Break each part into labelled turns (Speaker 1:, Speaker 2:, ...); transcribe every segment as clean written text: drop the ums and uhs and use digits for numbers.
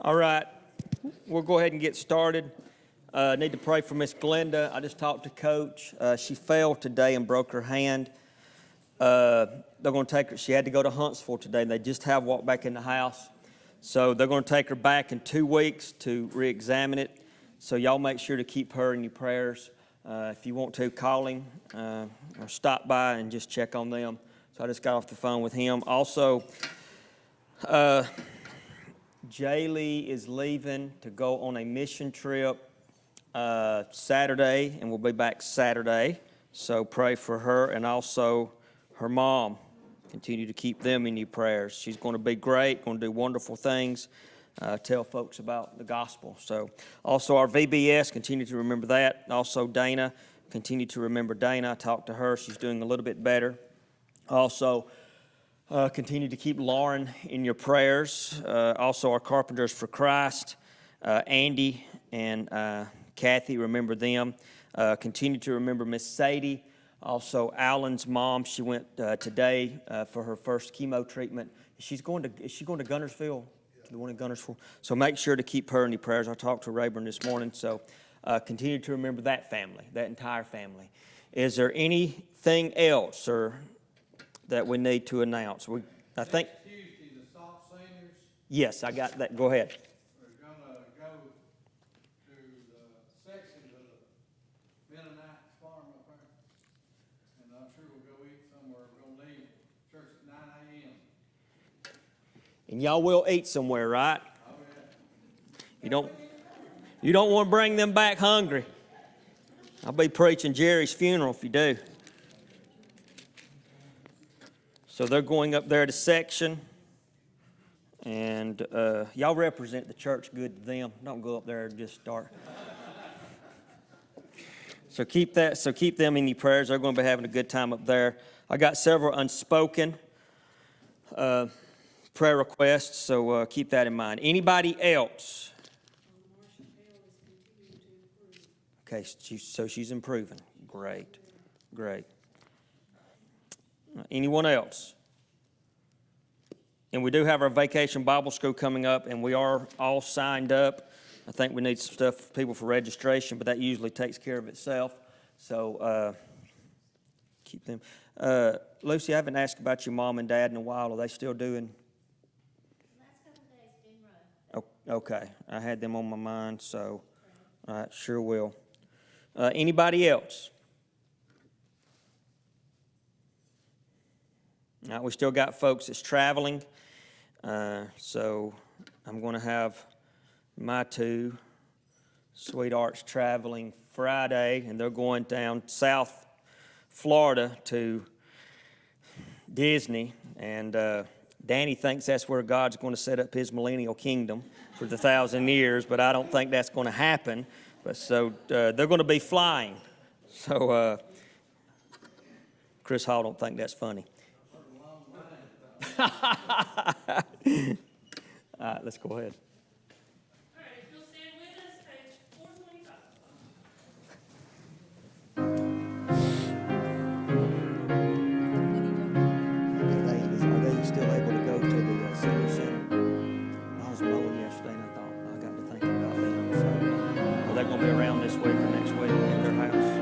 Speaker 1: All right, we'll go ahead and get started. Need to pray for Miss Glenda. I just talked to Coach. She fell today and broke her hand. They're going to take her. She had to go to Huntsville today, and they just have walked back in the house. So they're going to take her back in 2 weeks to re-examine it. So y'all make sure to keep her in your prayers. If you want to, call him or stop by and just check on them. So I just got off the phone with him. Also, Jaylee is leaving to go on a mission trip Saturday, and we'll be back Saturday. So pray for her and also her mom. Continue to keep them in your prayers. She's going to be great, going to do wonderful things, tell folks about the gospel. So also our VBS, continue to remember that. Also Dana, continue to remember Dana. I talked to her. She's doing a little bit better. Also, continue to keep Lauren in your prayers. Also, our Carpenters for Christ, Andy and Kathy, remember them. Continue to remember Miss Sadie. Also, Alan's mom, she went today for her first chemo treatment. Is she going to Gunnersville? Yeah. The one in Gunnersville. So make sure to keep her in your prayers. I talked to Rayburn this morning. So continue to remember that family, that entire family. Is there anything else, or that we need to announce? I think
Speaker 2: Tuesday, the SALT seniors.
Speaker 1: Yes, I got that. Go ahead.
Speaker 2: We're going to go to the section of the Mennonite farm up there, and I'm sure we'll go eat somewhere. We're going to leave church at 9 a.m.
Speaker 1: And y'all will eat somewhere, right?
Speaker 2: Oh yeah.
Speaker 1: You don't want to bring them back hungry. I'll be preaching Jerry's funeral if you do. So they're going up there to section, and y'all represent the church good to them. Don't go up there and just start. So keep them in your prayers. They're going to be having a good time up there. I got several unspoken prayer requests, so keep that in mind. Anybody else? Okay, so she's improving. Great. Anyone else? And we do have our Vacation Bible School coming up, and we are all signed up. I think we need some stuff, people for registration, but that usually takes care of itself. So keep them. Lucy, I haven't asked about your mom and dad in a while. Are they still doing?
Speaker 3: The last couple of days been rough.
Speaker 1: Oh, okay. I had them on my mind, so all right, sure will. Anybody else? Now, we still got folks that's traveling, so I'm going to have my two sweethearts traveling Friday, and they're going down South Florida to Disney, and Danny thinks that's where God's going to set up his millennial kingdom for the 1,000 years, but I don't think that's going to happen. But so they're going to be flying. So Chris Hall don't think that's funny. All right, let's go ahead.
Speaker 4: All right, if you'll stand with us, page 425.
Speaker 1: Are they still able to go to the senior center? I was mowing yesterday, and I thought I got to thinking about them. So are they going to be around this week or next week in their house?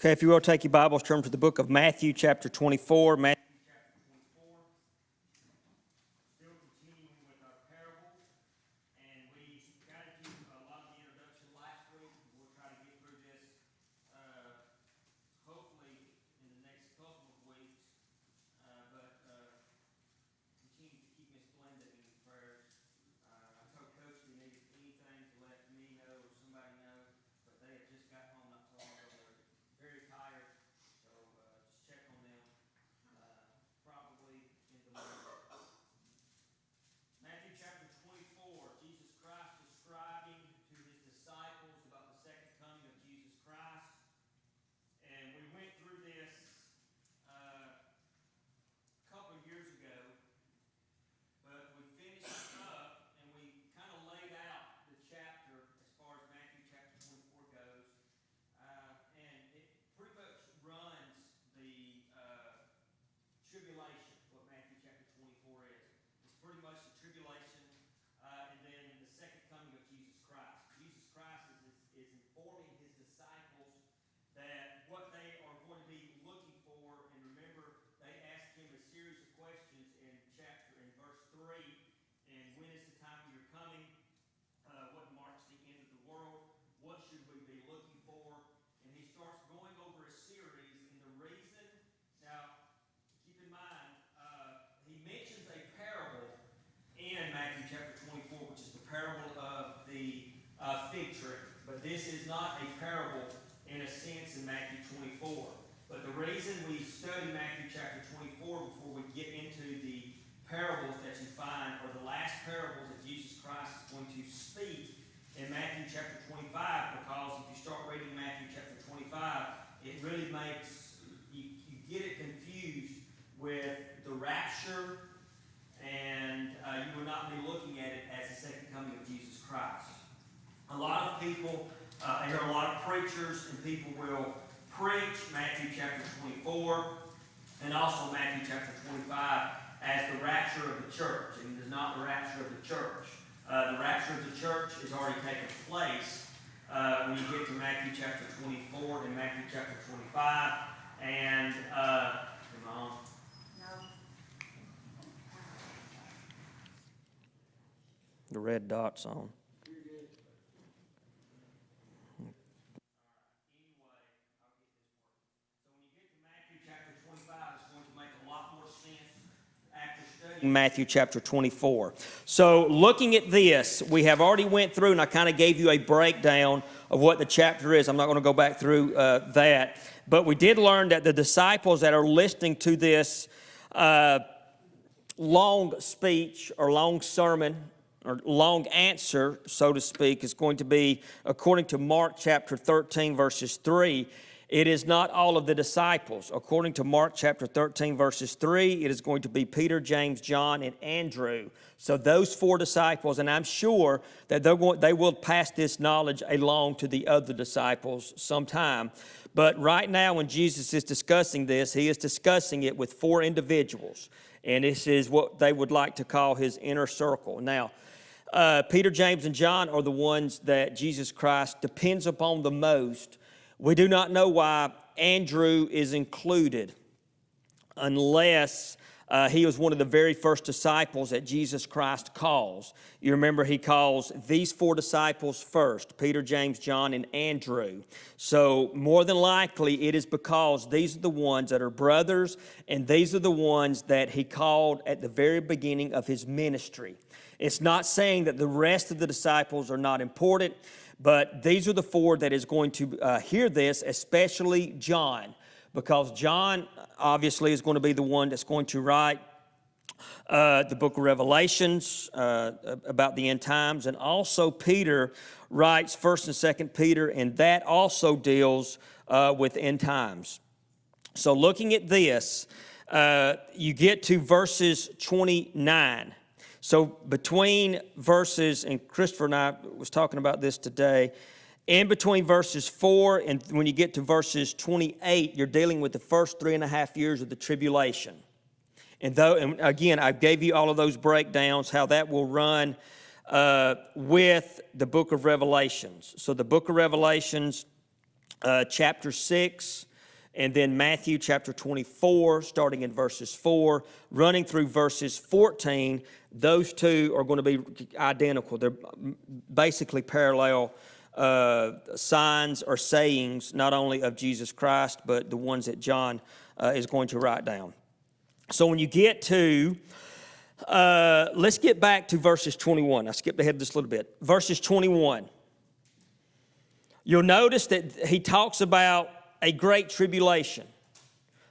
Speaker 1: Okay, if you will take your Bibles, turn to the book of Matthew, chapter 24. Matthew chapter 24. Still continuing with our parables, and we got into a lot of the introduction last week. We'll try to get through this hopefully in the next couple of weeks. But continue to keep Miss Glenda in your prayers. I told Coach if he needed anything to let me know or somebody know, but they had just got home not too long ago. They're very tired, so just check on them. Probably in the morning. Matthew chapter 24, Jesus Christ describing to his disciples about the second coming of Jesus Christ. And we went through this a couple of years ago, but we finished it up and we kind of laid out the chapter as far as Matthew chapter 24 goes. And it pretty much runs the tribulation, what Matthew chapter 24 is. It's pretty much the tribulation and then the second coming of Jesus Christ. Jesus Christ is informing his disciples that what they are going to be looking for, and remember, they asked him a series of questions in verse 3, and when is the time of your coming? What marks the end of the world? What should we be looking for? And he starts going over a series, and the reason, now, keep in mind, he mentions a parable in Matthew chapter 24, which is the parable of the fig tree. But this is not a parable in a sense in Matthew 24. But the reason we study Matthew chapter 24 before we get into the parables that you find are the last parables that Jesus Christ is going to speak in Matthew chapter 25, because if you start reading Matthew chapter 25, it really makes, you get it confused with the rapture, and you will not be looking at it as the second coming of Jesus Christ. A lot of people, I hear a lot of preachers and people will preach Matthew chapter 24 and also Matthew chapter 25 as the rapture of the church, and it is not the rapture of the church. The rapture of the church has already taken place when you get to Matthew chapter 24 and Matthew chapter 25, and am I on? The red dot's on. Matthew chapter 24. So looking at this, we have already went through, and I kind of gave you a breakdown of what the chapter is. I'm not going to go back through that. But we did learn that the disciples that are listening to this long speech or long sermon or long answer, so to speak, is going to be, according to Mark chapter 13, verses 3, it is not all of the disciples. According to Mark chapter 13, verses 3, it is going to be Peter, James, John, and Andrew. So those four disciples, and I'm sure that they will pass this knowledge along to the other disciples sometime. But right now when Jesus is discussing this, he is discussing it with four individuals. And this is what they would like to call his inner circle. Now, Peter, James, and John are the ones that Jesus Christ depends upon the most. We do not know why Andrew is included unless he was one of the very first disciples that Jesus Christ calls. You remember he calls these four disciples first, Peter, James, John, and Andrew. So more than likely it is because these are the ones that are brothers, and these are the ones that he called at the very beginning of his ministry. It's not saying that the rest of the disciples are not important, but these are the four that is going to hear this, especially John, because John obviously is going to be the one that's going to write the book of Revelations about the end times, and also Peter writes 1st and 2nd Peter, and that also deals with end times. So looking at this, you get to verses 29. So between verses, and Christopher and I was talking about this today, in between verses 4 and when you get to verses 28, you're dealing with the first 3.5 years of the tribulation. And again, I gave you all of those breakdowns, how that will run with the book of Revelations. So the book of Revelations, chapter 6, and then Matthew chapter 24, starting in verses 4, running through verses 14. Those two are going to be identical. They're basically parallel signs or sayings, not only of Jesus Christ, but the ones that John is going to write down. So when you get to, let's get back to verses 21. I skipped ahead just a little bit. Verses 21. You'll notice that he talks about a great tribulation,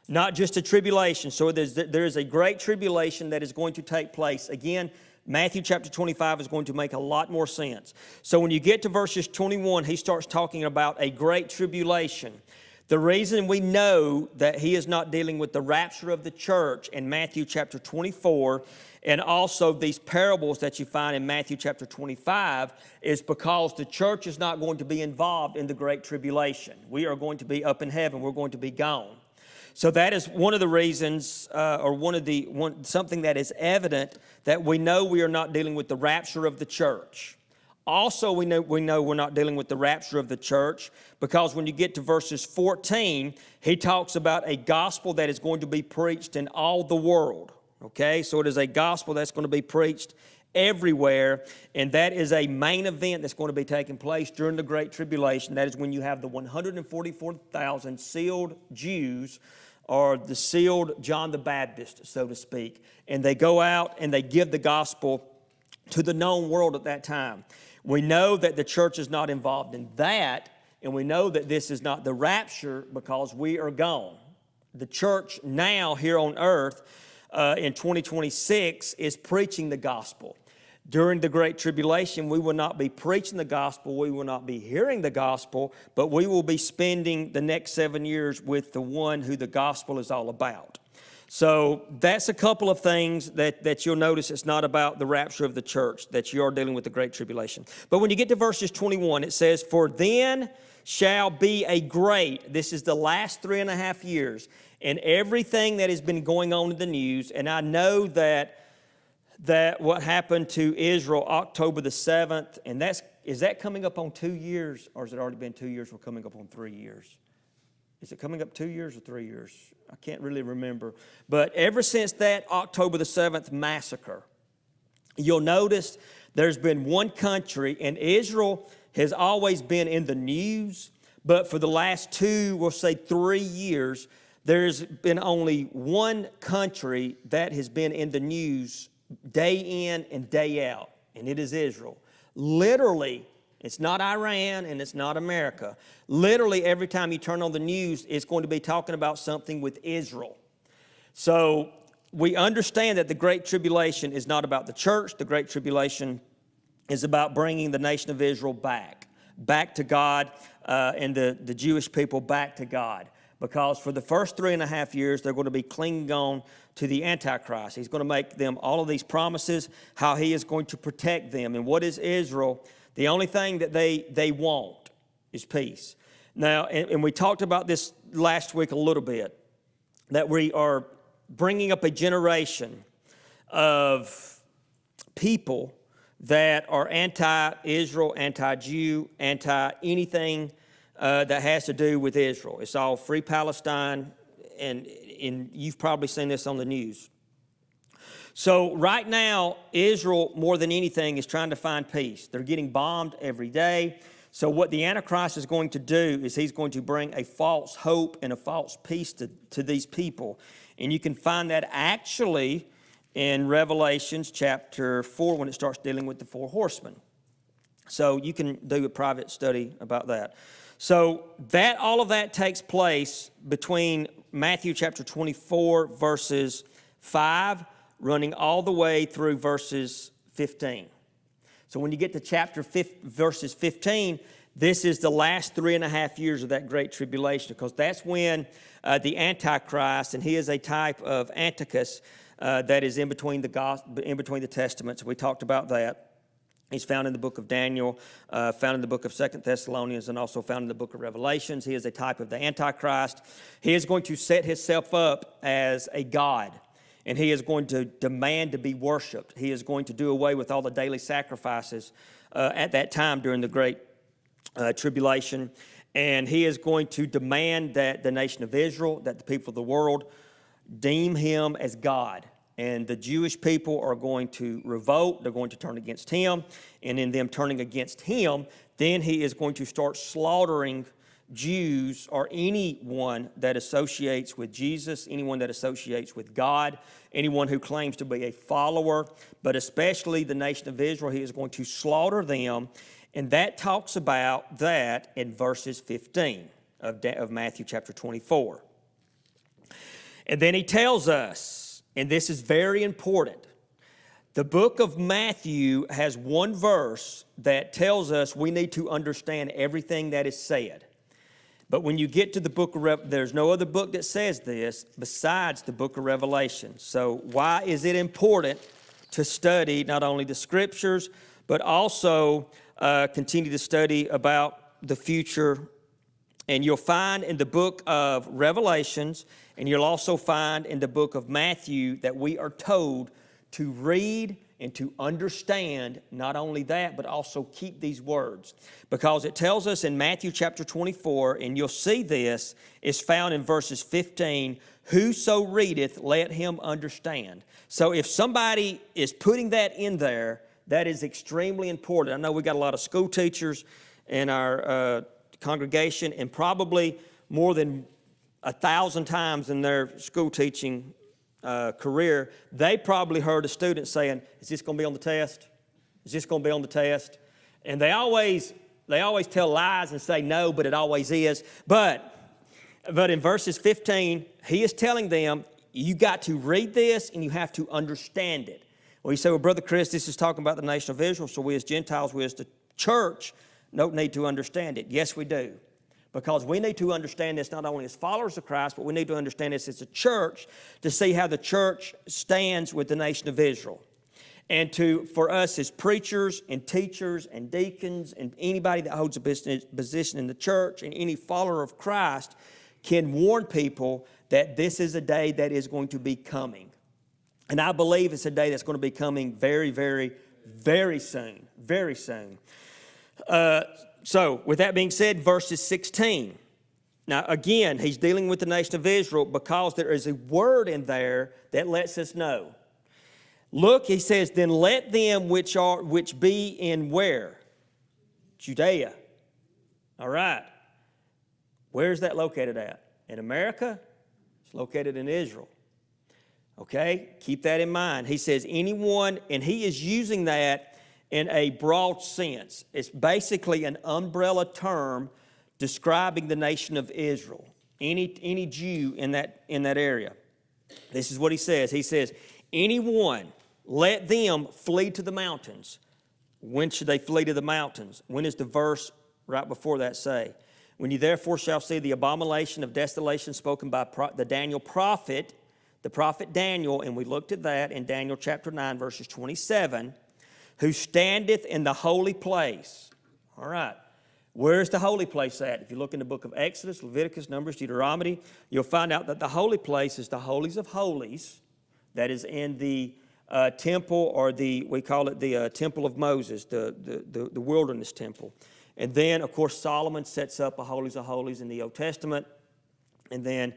Speaker 1: not just a tribulation. So there is a great tribulation that is going to take place. Again, Matthew chapter 25 is going to make a lot more sense. So when you get to verses 21, he starts talking about a great tribulation. The reason we know that he is not dealing with the rapture of the church in Matthew chapter 24 and also these parables that you find in Matthew chapter 25 is because the church is not going to be involved in the great tribulation. We are going to be up in heaven. We're going to be gone. So that is one of the reasons, something that is evident that we know we are not dealing with the rapture of the church. Also, we know we're not dealing with the rapture of the church because when you get to verses 14, he talks about a gospel that is going to be preached in all the world. Okay, so it is a gospel that's going to be preached everywhere, and that is a main event that's going to be taking place during the Great Tribulation. That is when you have the 144,000 sealed Jews, or the sealed John the Baptist, so to speak, and they go out and they give the gospel to the known world at that time. We know that the church is not involved in that, and we know that this is not the rapture because we are gone. The church now here on earth in 2026 is preaching the gospel. During the Great Tribulation, we will not be preaching the gospel, we will not be hearing the gospel, but we will be spending the next 7 years with the one who the gospel is all about. So that's a couple of things that you'll notice. It's not about the rapture of the church, that you are dealing with the Great Tribulation. But when you get to verses 21, it says, "For then shall be a great," this is the last 3.5 years, and everything that has been going on in the news, and I know that what happened to Israel October the 7th, and is that coming up on 2 years, or has it already been 2 years? We're coming up on 3 years. Is it coming up 2 years or 3 years? I can't really remember. But ever since that October the 7th massacre, you'll notice there's been one country, and Israel has always been in the news, but for the last 2, we'll say 3 years, there's been only one country that has been in the news day in and day out, and it is Israel. Literally, it's not Iran and it's not America. Literally, every time you turn on the news, it's going to be talking about something with Israel. So we understand that the Great Tribulation is not about the church. The Great Tribulation is about bringing the nation of Israel back to God, and the Jewish people back to God. Because for the first 3.5 years, they're going to be clinging on to the Antichrist. He's going to make them all of these promises, how he is going to protect them. And what is Israel? The only thing that they want is peace. Now, and we talked about this last week a little bit, that we are bringing up a generation of people that are anti-Israel, anti-Jew, anti-anything that has to do with Israel. It's all free Palestine, and you've probably seen this on the news. So right now, Israel, more than anything, is trying to find peace. They're getting bombed every day. So what the Antichrist is going to do is he's going to bring a false hope and a false peace to these people. And you can find that actually in Revelations chapter 4 when it starts dealing with the 4 horsemen. So you can do a private study about that. So all of that takes place between Matthew chapter 24 verses 5 running all the way through verses 15. So when you get to verses 15, this is the last 3.5 years of that Great Tribulation, because that's when the Antichrist, and he is a type of Antichrist that is in between the Testaments. We talked about that. He's found in the book of Daniel, found in the book of 2 Thessalonians, and also found in the book of Revelations. He is a type of the Antichrist. He is going to set himself up as a god, and he is going to demand to be worshiped. He is going to do away with all the daily sacrifices at that time during the Great Tribulation. And he is going to demand that the nation of Israel, that the people of the world, deem him as God. And the Jewish people are going to revolt. They're going to turn against him. And in them turning against him, then he is going to start slaughtering Jews or anyone that associates with Jesus, anyone that associates with God, anyone who claims to be a follower, but especially the nation of Israel. He is going to slaughter them. And that talks about that in verses 15 of Matthew chapter 24. And then he tells us, and this is very important, the book of Matthew has one verse that tells us we need to understand everything that is said. But when you get to the book of there's no other book that says this besides the book of Revelation. So why is it important to study not only the scriptures, but also continue to study about the future? And you'll find in the book of Revelations, and you'll also find in the book of Matthew that we are told to read and to understand not only that, but also keep these words. Because it tells us in Matthew chapter 24, and you'll see this, is found in verses 15, whoso readeth, let him understand. So if somebody is putting that in there, that is extremely important. I know we got a lot of school teachers in our congregation, and probably more than 1,000 times in their school teaching career, they probably heard a student saying, is this going to be on the test? Is this going to be on the test? And they always tell lies and say no, but it always is. But in verses 15, he is telling them, you got to read this and you have to understand it. Well, you say, well, Brother Chris, this is talking about the nation of Israel, so we as Gentiles, we as the church, don't need to understand it. Yes, we do. Because we need to understand this not only as followers of Christ, but we need to understand this as a church to see how the church stands with the nation of Israel. And for us as preachers and teachers and deacons and anybody that holds a position in the church and any follower of Christ can warn people that this is a day that is going to be coming. And I believe it's a day that's going to be coming very, very, very soon. Very soon. So, with that being said, verses 16. Now, again, he's dealing with the nation of Israel because there is a word in there that lets us know. Look, he says, then let them which be in where? Judea. All right. Where is that located at? In America? It's located in Israel. Okay? Keep that in mind. He says anyone, and he is using that in a broad sense. It's basically an umbrella term describing the nation of Israel. Any Jew in that area. This is what he says. He says, anyone, let them flee to the mountains. When should they flee to the mountains? When does the verse right before that say? When you therefore shall see the abomination of desolation spoken by the Daniel prophet, the prophet Daniel, and we looked at that in Daniel chapter 9, verses 27, who standeth in the holy place. All right. Where's the holy place at? If you look in the book of Exodus, Leviticus, Numbers, Deuteronomy, you'll find out that the holy place is the holies of holies that is in the temple, or we call it the temple of Moses, the wilderness temple. And then, of course, Solomon sets up a holies of holies in the Old Testament. And then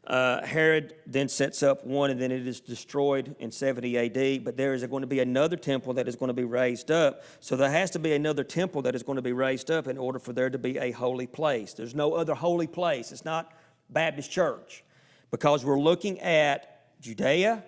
Speaker 1: Herod then sets up one, and then it is destroyed in 70 A.D. But there is going to be another temple that is going to be raised up. So there has to be another temple that is going to be raised up in order for there to be a holy place. There's no other holy place. It's not Baptist Church, because we're looking at Judea,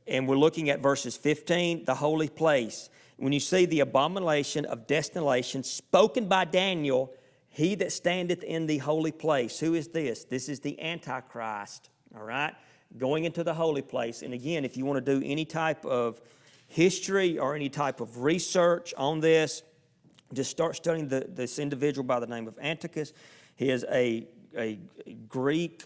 Speaker 1: and we're looking at verses 15, the holy place. When you see the abomination of desolation spoken by Daniel, he that standeth in the holy place. Who is this? This is the Antichrist, all right? Going into the holy place. And again, if you want to do any type of history or any type of research on this, just start studying this individual by the name of Antiochus. He is a Greek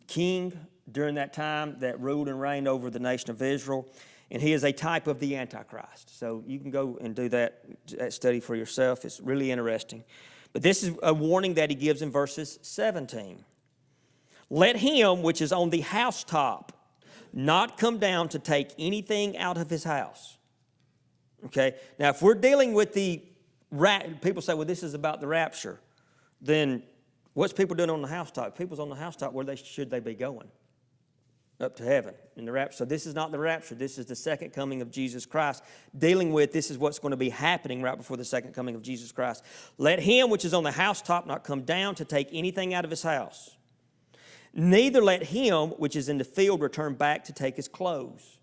Speaker 1: king during that time that ruled and reigned over the nation of Israel. And he is a type of the Antichrist. So you can go and do that study for yourself. It's really interesting. But this is a warning that he gives in verses 17. Let him which is on the housetop not come down to take anything out of his house. Okay? Now, if we're dealing with the people say, well, this is about the rapture. Then what's people doing on the housetop? People's on the housetop, where should they be going? Up to heaven in the rapture. So this is not the rapture. This is the second coming of Jesus Christ. Dealing with this is what's going to be happening right before the second coming of Jesus Christ. Let him which is on the housetop not come down to take anything out of his house. Neither let him which is in the field return back to take his clothes.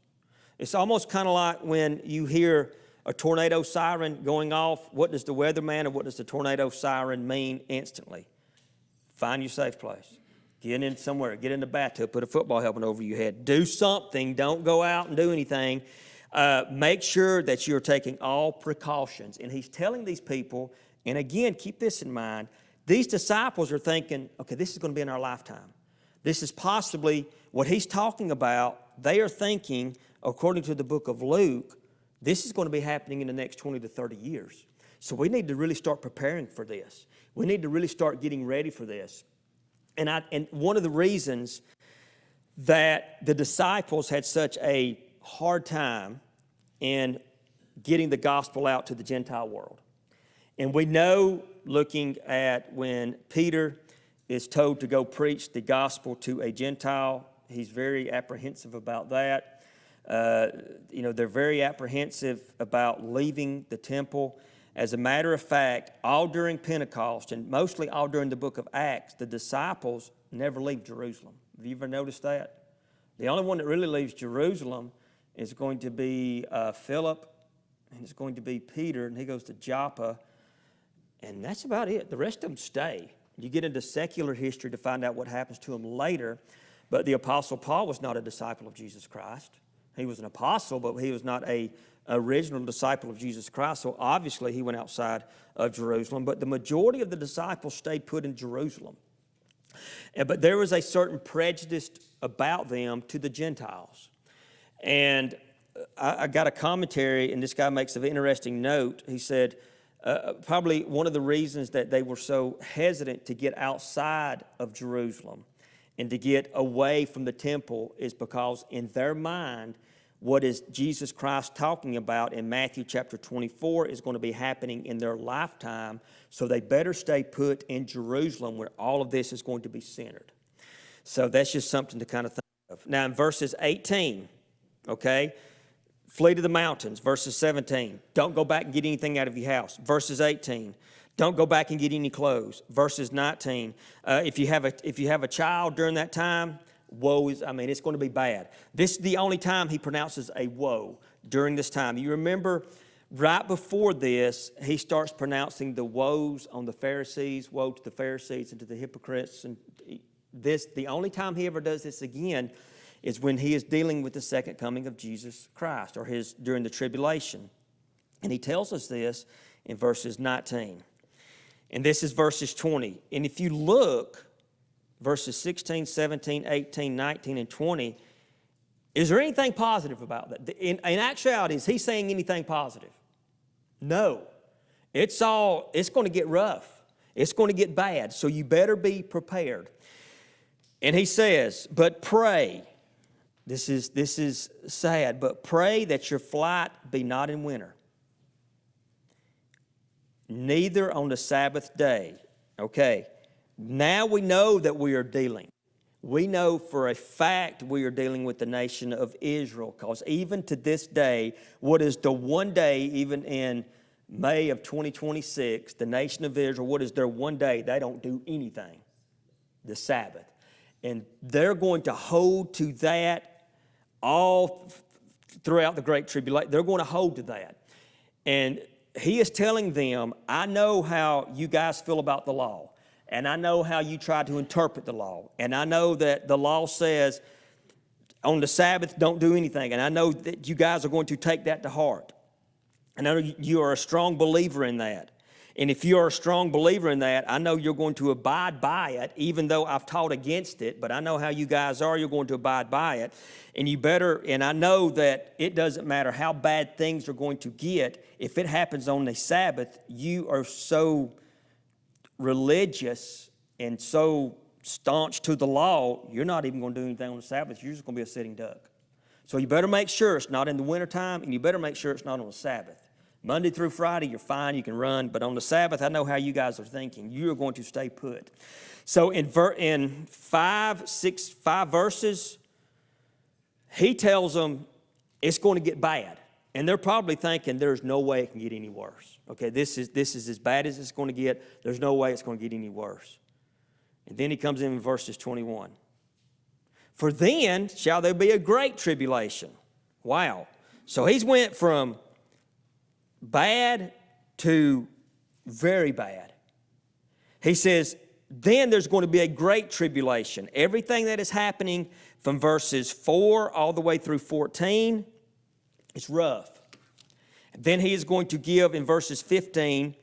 Speaker 1: It's almost kind of like when you hear a tornado siren going off. What does the weatherman and what does the tornado siren mean instantly? Find your safe place. Get in somewhere. Get in the bathtub. Put a football helmet over your head. Do something. Don't go out and do anything. Make sure that you're taking all precautions. And he's telling these people, and again, keep this in mind, these disciples are thinking, okay, this is going to be in our lifetime. This is possibly what he's talking about. They are thinking, according to the book of Luke, this is going to be happening in the next 20 to 30 years. So we need to really start preparing for this. We need to really start getting ready for this. And one of the reasons that the disciples had such a hard time in getting the gospel out to the Gentile world. And we know, looking at when Peter is told to go preach the gospel to a Gentile, he's very apprehensive about that. They're very apprehensive about leaving the temple. As a matter of fact, all during Pentecost and mostly all during the book of Acts, the disciples never leave Jerusalem. Have you ever noticed that? The only one that really leaves Jerusalem is going to be Philip, and it's going to be Peter, and he goes to Joppa, and that's about it. The rest of them stay. You get into secular history to find out what happens to them later, but the Apostle Paul was not a disciple of Jesus Christ. He was an apostle, but he was not an original disciple of Jesus Christ, so obviously he went outside of Jerusalem. But the majority of the disciples stayed put in Jerusalem. But there was a certain prejudice about them to the Gentiles. And I got a commentary, and this guy makes an interesting note. He said, probably one of the reasons that they were so hesitant to get outside of Jerusalem and to get away from the temple is because in their mind, what is Jesus Christ talking about in Matthew chapter 24 is going to be happening in their lifetime, so they better stay put in Jerusalem where all of this is going to be centered. So that's just something to kind of think of. Now in verses 18, okay, flee to the mountains. Verses 17, don't go back and get anything out of your house. Verses 18, don't go back and get any clothes. Verses 19, if you have a child during that time, it's going to be bad. This is the only time he pronounces a woe during this time. You remember right before this, he starts pronouncing the woes on the Pharisees, woe to the Pharisees and to the hypocrites. And the only time he ever does this again is when he is dealing with the second coming of Jesus Christ, or during the tribulation. And he tells us this in verses 19. And this is verses 20. And if you look, verses 16, 17, 18, 19, and 20, is there anything positive about that? In actuality, is he saying anything positive? No. It's going to get rough. It's going to get bad, so you better be prepared. And he says, but pray. This is sad, but pray that your flight be not in winter, neither on the Sabbath day. Okay. Now we know that we know for a fact we are dealing with the nation of Israel, because even to this day, what is the one day, even in May of 2026, the nation of Israel, what is their one day? They don't do anything, the Sabbath. And they're going to hold to that all throughout the Great Tribulation. They're going to hold to that. And he is telling them, I know how you guys feel about the law. And I know how you try to interpret the law. And I know that the law says on the Sabbath, don't do anything. And I know that you guys are going to take that to heart. And I know you are a strong believer in that. And if you are a strong believer in that, I know you're going to abide by it, even though I've taught against it. But I know how you guys are. You're going to abide by it. And I know that it doesn't matter how bad things are going to get. If it happens on the Sabbath, you are so religious and so staunch to the law, you're not even going to do anything on the Sabbath. You're just going to be a sitting duck. So you better make sure it's not in the wintertime, and you better make sure it's not on the Sabbath. Monday through Friday, you're fine, you can run, but on the Sabbath, I know how you guys are thinking. You are going to stay put. So in 5 verses, he tells them it's going to get bad. And they're probably thinking there's no way it can get any worse. Okay, this is as bad as it's going to get. There's no way it's going to get any worse. And then he comes in verses 21. For then shall there be a great tribulation. Wow. So he's went from bad to very bad. He says, then there's going to be a great tribulation. Everything that is happening from verses 4 all the way through 14 is rough. And then he is going to give in verses 15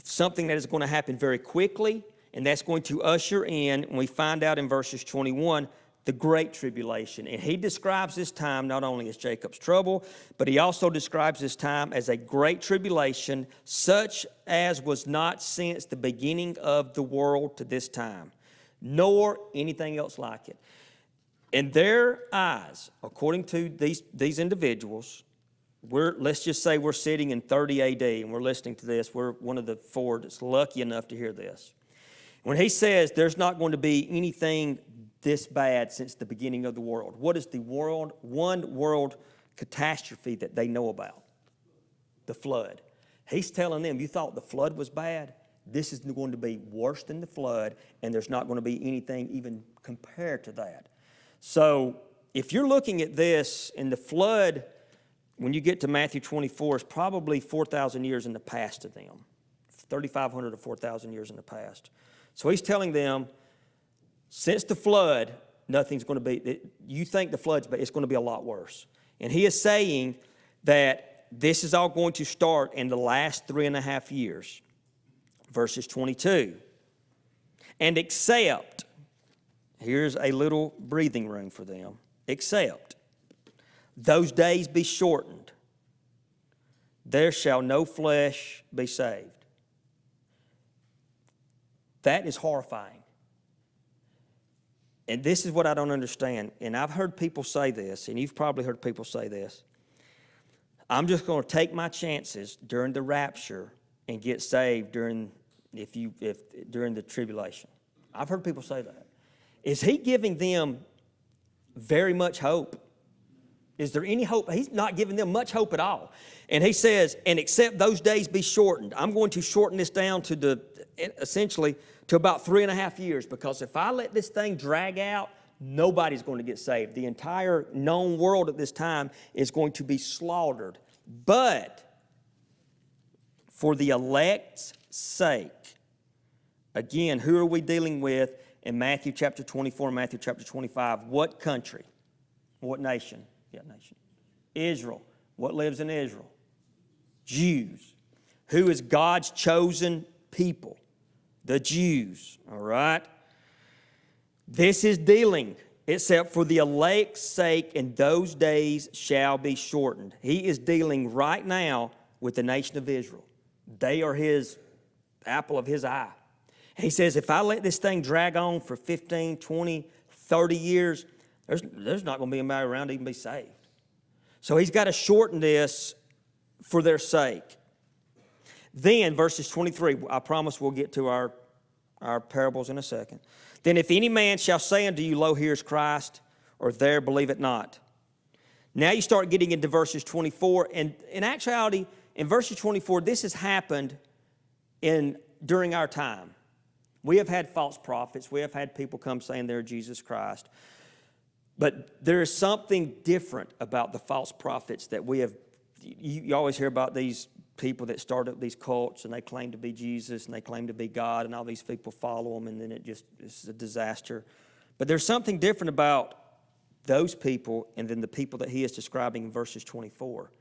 Speaker 1: something that is going to happen very quickly, and that's going to usher in, and we find out in verses 21, the great tribulation. And he describes this time not only as Jacob's trouble, but he also describes this time as a great tribulation, such as was not since the beginning of the world to this time, nor anything else like it. In their eyes, according to these individuals, let's just say we're sitting in 30 AD and we're listening to this. We're one of the 4 that's lucky enough to hear this. When he says there's not going to be anything this bad since the beginning of the world, what is the one world catastrophe that they know about? The flood. He's telling them, you thought the flood was bad? This is going to be worse than the flood, and there's not going to be anything even compared to that. So if you're looking at this, in the flood, when you get to Matthew 24, it's probably 4,000 years in the past to them, 3,500 to 4,000 years in the past. So he's telling them, since the flood, nothing's going to be, you think the flood's bad, it's going to be a lot worse. And he is saying that this is all going to start in the last 3.5 years. Verses 22. And except, here's a little breathing room for them, except those days be shortened, there shall no flesh be saved. That is horrifying. And this is what I don't understand. And I've heard people say this, and you've probably heard people say this. I'm just going to take my chances during the rapture and get saved during the tribulation. I've heard people say that. Is he giving them very much hope? Is there any hope? He's not giving them much hope at all. And he says, and except those days be shortened. I'm going to shorten this down to essentially to about 3.5 years, because if I let this thing drag out, nobody's going to get saved. The entire known world at this time is going to be slaughtered. But for the elect's sake, again, who are we dealing with in Matthew chapter 24 and Matthew chapter 25? What country? What nation? Yeah, nation. Israel. What lives in Israel? Jews. Who is God's chosen people? The Jews. All right? This is dealing, except for the elect's sake, and those days shall be shortened. He is dealing right now with the nation of Israel. They are his apple of his eye. He says, if I let this thing drag on for 15, 20, 30 years, there's not going to be anybody around to even be saved. So he's got to shorten this for their sake. Then, verses 23, I promise we'll get to our parables in a second. Then if any man shall say unto you, lo, here is Christ, or there, believe it not. Now you start getting into verses 24, and in actuality, in verses 24, this has happened during our time. We have had false prophets. We have had people come saying they're Jesus Christ. But there is something different about the false prophets that we have. You always hear about these people that start up these cults, and they claim to be Jesus, and they claim to be God, and all these people follow them, and then it's a disaster. But there's something different about those people and then the people that he is describing in verses 24.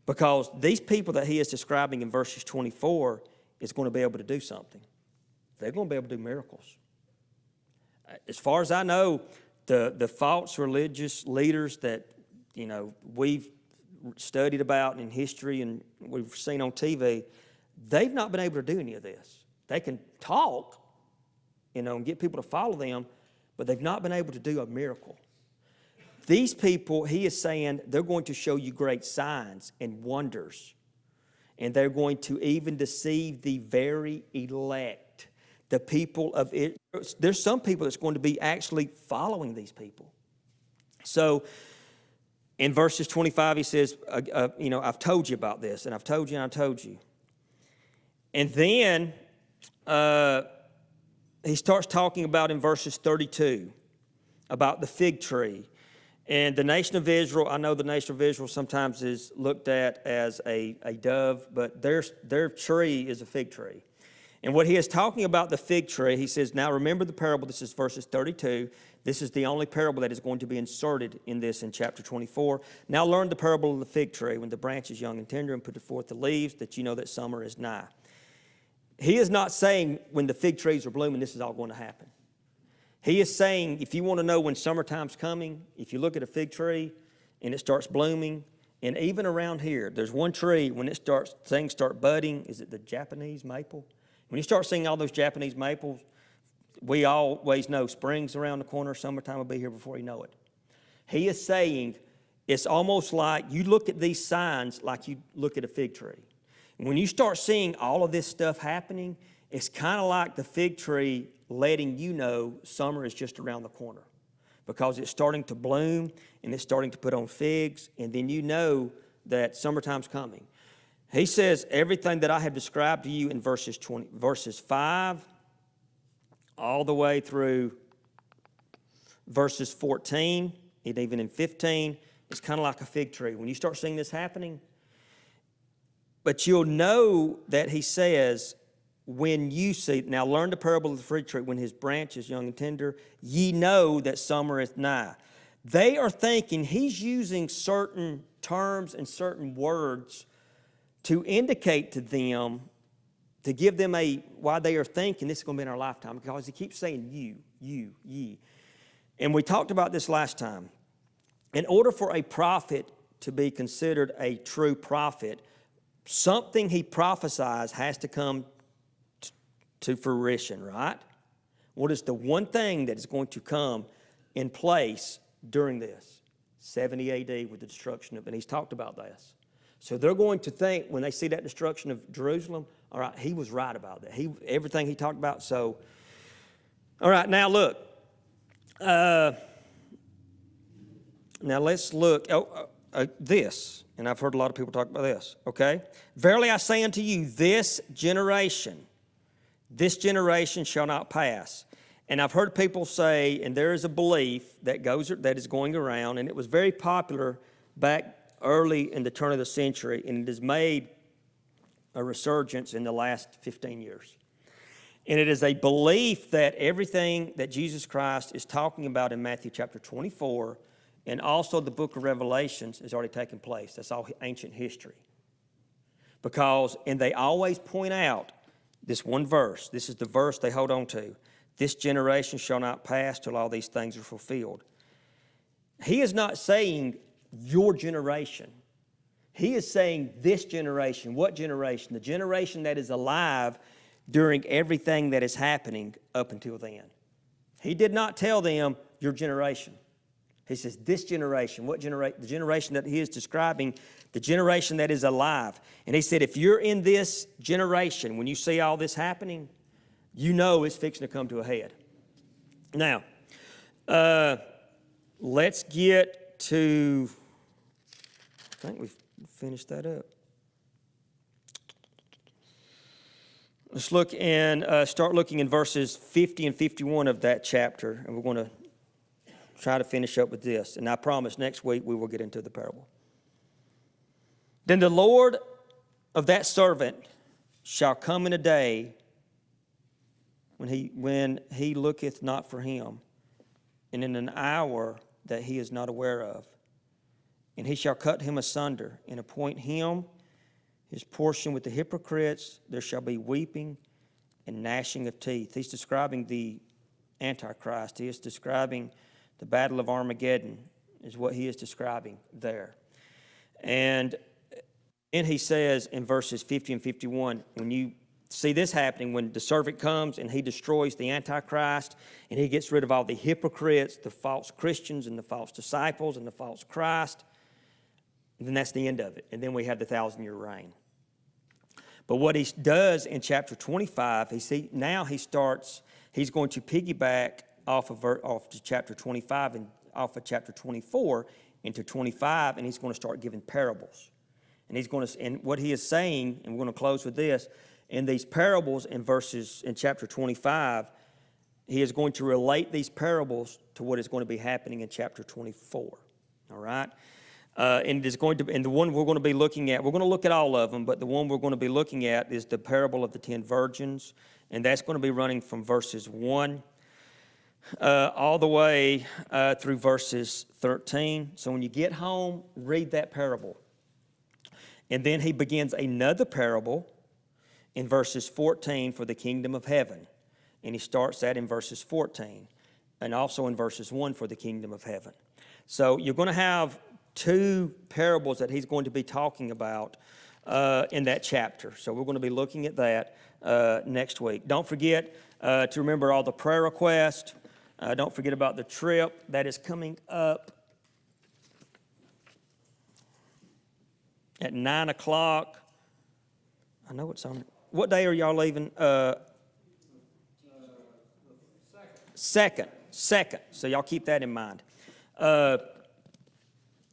Speaker 1: Because these people that he is describing in verses 24 is going to be able to do something. They're going to be able to do miracles. As far as I know, the false religious leaders that, we've studied about in history and we've seen on TV, they've not been able to do any of this. They can talk, and get people to follow them, but they've not been able to do a miracle. These people, he is saying, they're going to show you great signs and wonders. and they're going to even deceive the very elect. The people of it. There's some people that's going to be actually following these people. So in verses 25, he says, I've told you about this, and I've told you, and I told you. And then he starts talking about in verses 32 about the fig tree. And the nation of Israel, I know the nation of Israel sometimes is looked at as a dove, but their tree is a fig tree. And what he is talking about the fig tree, he says, now remember the parable, this is verses 32. This is the only parable that is going to be inserted in this in chapter 24. Now learn the parable of the fig tree. When the branch is young and tender and putteth forth the leaves, that you know that summer is nigh. He is not saying when the fig trees are blooming, this is all going to happen. He is saying, if you want to know when summertime's coming, if you look at a fig tree and it starts blooming, and even around here, there's one tree, when things start budding, is it the Japanese maple? When you start seeing all those Japanese maples, we always know spring's around the corner, summertime will be here before you know it. He is saying, it's almost like you look at these signs like you look at a fig tree. When you start seeing all of this stuff happening, it's kind of like the fig tree letting you know summer is just around the corner, because it's starting to bloom and it's starting to put on figs, and then you know that summertime's coming. He says everything that I have described to you in verses 5 all the way through verses 14 and even in 15, it's kind of like a fig tree. When you start seeing this happening, but you'll know that he says, when you see, now learn the parable of the fig tree, when his branch is young and tender, ye know that summer is nigh. They are thinking he's using certain terms and certain words to indicate to them, to give them why they are thinking this is going to be in our lifetime, because he keeps saying you, ye. And we talked about this last time. In order for a prophet to be considered a true prophet, something he prophesies has to come to fruition, right? What is the one thing that is going to come in place during this? 70 AD with the destruction of, and he's talked about this. So they're going to think when they see that destruction of Jerusalem, all right, he was right about that. Everything he talked about. So, all right, now look. Now let's look at this. And I've heard a lot of people talk about this, okay? Verily I say unto you, this generation shall not pass. And I've heard people say, and there is a belief that is going around, and it was very popular back early in the turn of the century, and it has made a resurgence in the last 15 years. And it is a belief that everything that Jesus Christ is talking about in Matthew chapter 24 and also the book of Revelations has already taken place. That's all ancient history. And they always point out this one verse. This is the verse they hold on to. This generation shall not pass till all these things are fulfilled. He is not saying your generation. He is saying this generation. What generation? The generation that is alive during everything that is happening up until then. He did not tell them your generation. He says this generation. What generation? The generation that he is describing, the generation that is alive. And he said, if you're in this generation, when you see all this happening, you know it's fixing to come to a head. Now, let's get to, I think we've finished that up. Let's look and start looking in verses 50 and 51 of that chapter, and we're going to try to finish up with this. And I promise next week we will get into the parable. Then the Lord of that servant shall come in a day when he looketh not for him, and in an hour that he is not aware of. And he shall cut him asunder, and appoint him his portion with the hypocrites. There shall be weeping and gnashing of teeth. He's describing the Antichrist. He is describing the battle of Armageddon, is what he is describing there. And he says in verses 50 and 51, when you see this happening, when the servant comes and he destroys the Antichrist and he gets rid of all the hypocrites, the false Christians and the false disciples and the false Christ, and then that's the end of it. And then we have the 1,000-year reign. But what he does in chapter 25, he's going to piggyback off of chapter 25 and off of chapter 24 into 25, and he's going to start giving parables. And what he is saying, and we're going to close with this, in these parables in chapter 25, he is going to relate these parables to what is going to be happening in chapter 24. All right? And the one we're going to be looking at, we're going to look at all of them, but the one we're going to be looking at is the parable of the 10 virgins, and that's going to be running from verses 1 all the way through verses 13. So when you get home, read that parable. And then he begins another parable in verses 14 for the kingdom of heaven. And he starts that in verses 14 and also in verses 1 for the kingdom of heaven. So you're going to have 2 parables that he's going to be talking about in that chapter. So we're going to be looking at that next week. Don't forget to remember all the prayer requests. Don't forget about the trip that is coming up at 9 o'clock. I know it's on. What day are y'all leaving? Second. So y'all keep that in mind.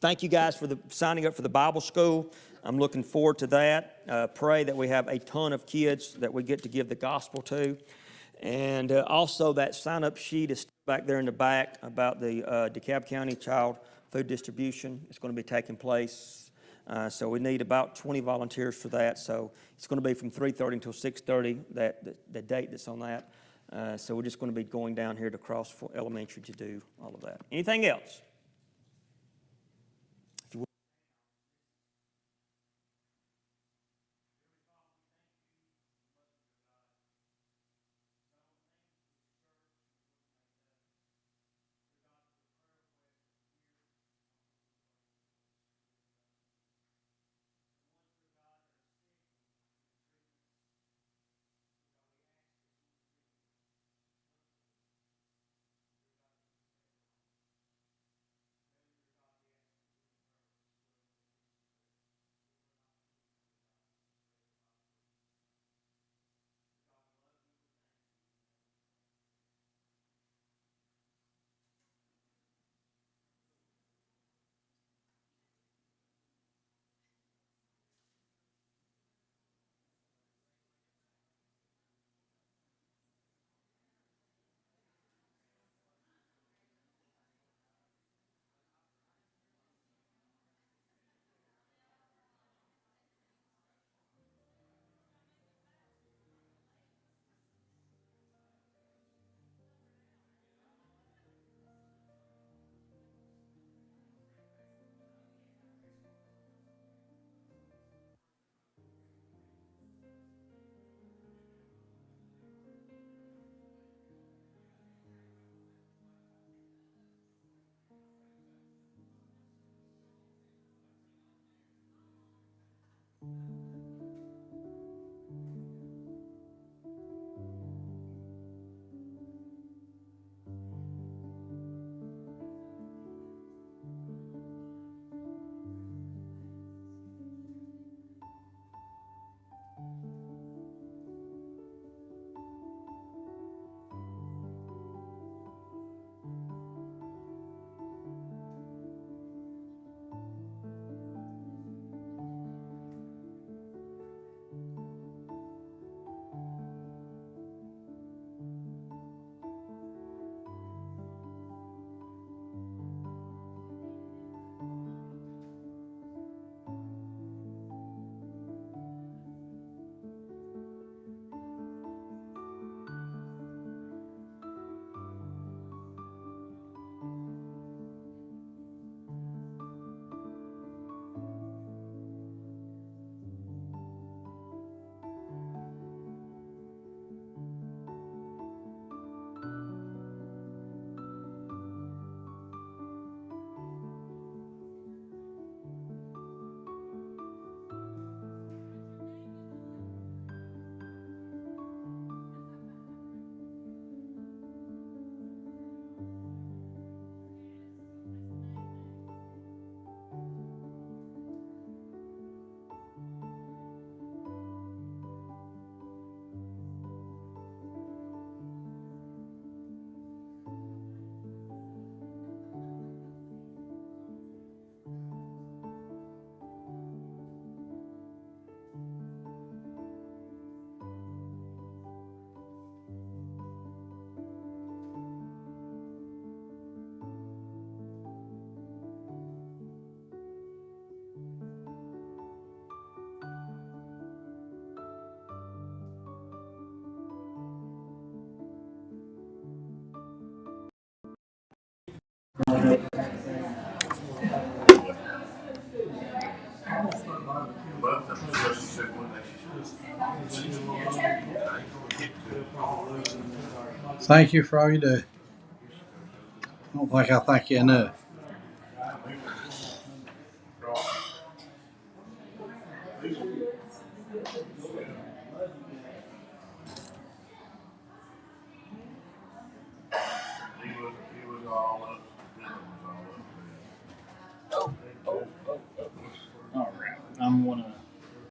Speaker 1: Thank you guys for signing up for the Bible school. I'm looking forward to that. Pray that we have a ton of kids that we get to give the gospel to. And also that sign-up sheet is back there in the back about the DeKalb County Child Food Distribution. It's going to be taking place. So we need about 20 volunteers for that. So it's going to be from 3:30 until 6:30, the date that's on that. So we're just going to be going down here to Crossville Elementary to do all of that. Anything else?
Speaker 2: Thank you for all you do. I don't think I thank you enough.
Speaker 5: All right, I'm gonna